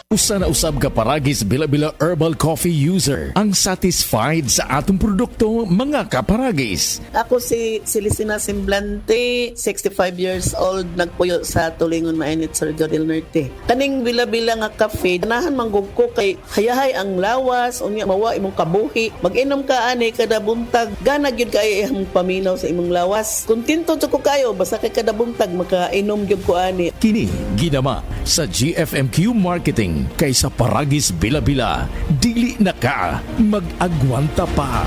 Usa na usab ka paragis bila-bila herbal coffee user ang satisfied sa atong produkto mga kaparagis. Ako si Celestina Semblante, 65 years old, nagpuyo sa Tulingon Mainit, Surigao del Norte. Kaning bila-bila nga cafe, ganahan manggug ko kay hayahay ang lawas, unya mawa imong kabuhi. Mag-inom ka ani kada buntag, gana gyud kay imong paminaw sa imong lawas. Kontento jud ko kayo basta kay kada buntag makainom gyud ko ani. Kini ginama sa GFMQ Marketing kaysa paragis bila-bila, dili na ka mag-agwanta pa.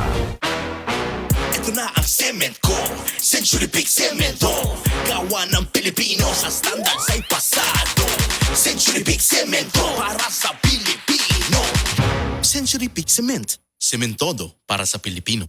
Ito na ang semento, Century Big Cemento. Gawa ng Pilipino sa standard sa'y pasado. Century Big Cemento para sa Pilipino. Century Big Cement, sementodo para sa Pilipino.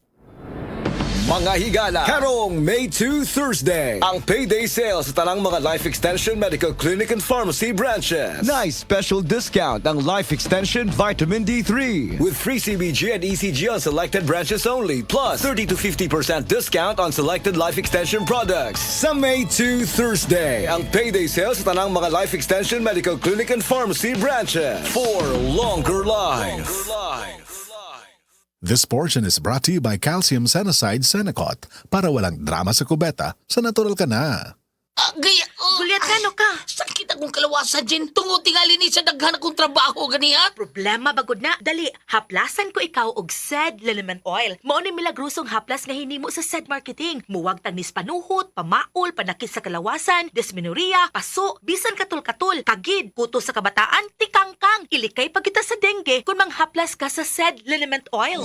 Mga higala, karong May 2 Thursday, ang payday sale sa tanang mga Life Extension Medical Clinic and Pharmacy branches. Nice special discount ang Life Extension Vitamin D3. With free CBG and ECG on selected branches only, plus 30 to 50% discount on selected Life Extension products. Sa May 2 Thursday, ang payday sale sa tanang mga Life Extension Medical Clinic and Pharmacy branches. For longer life. This portion is brought to you by Calcium Senocide Senocot para walang drama sa kubeta, sa natural ka na. Gaya, Gulyat ka, no ka? sakit akong kalawasan, Jen. Tungod tingali ni sa daghan akong trabaho, ganiha. Problema bagod na. Dali, haplasan ko ikaw og SED Liniment Oil. Mao ni milagrosong haplas nga hinimo sa SED Marketing. Muwag tagnis panuhot, pamaol, panakis sa kalawasan, dysmenorrhea, paso, bisan katul-katul, kagid, kuto sa kabataan, tikangkang. Ilikay pagkita sa dengue kung manghaplas ka sa SED Liniment Oil.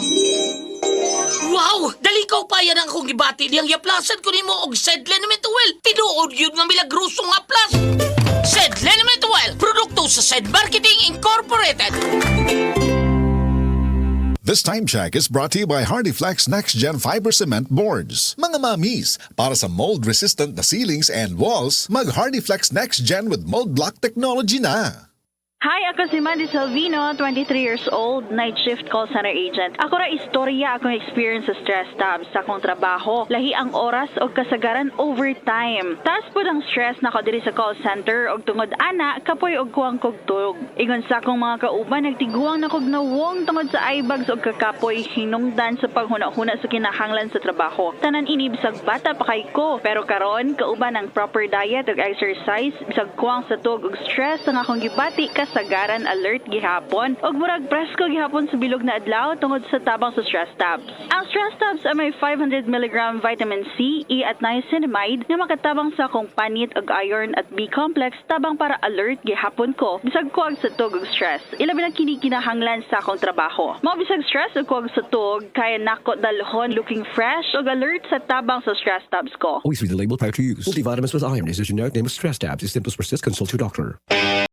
Wow! Dali ka pa yan ang akong gibati. Diyang yaplasan ko ni mo og SED Liniment Oil. Tinuod yun nga milagrosong haplas. SED Liniment Oil, produkto sa SED Marketing Incorporated. This time check is brought to you by HardyFlex Next Gen Fiber Cement Boards. Mga mamis, para sa mold-resistant na ceilings and walls, mag-HardyFlex Next Gen with Mold Block Technology na. Hi, ako si Mandy Salvino, 23 years old, night shift call center agent. Ako ra istorya akong experience sa stress tabs sa akong trabaho. Lahi ang oras o kasagaran overtime. Taas po ng stress na ko diri sa call center og tungod ana, kapoy og kuwang kogtog. Ingon sa akong mga kauban, nagtiguang na kog nawong tungod sa eyebags og kakapoy hinungdan sa paghuna-huna sa kinahanglan sa trabaho. Tanan ini bisag bata pa kay ko, pero karon kauban ang proper diet ug exercise, bisag kuwang sa tug ug stress ang akong gibati kasagaran alert gihapon og murag presko gihapon sa bilog na adlaw tungod sa tabang sa stress tabs. Ang stress tabs ay may 500 mg vitamin C, E at niacinamide na makatabang sa akong panit og iron at B complex tabang para alert gihapon ko bisag kuwag sa tug ug stress. Ilabi na kini kinahanglan sa akong trabaho. Mao bisag stress ug kuwag sa tug kaya nako dalhon looking fresh ug alert sa tabang sa stress tabs ko. Always read the label prior to use. Multivitamins with iron is a generic name of stress tabs. If symptoms persist, consult your doctor.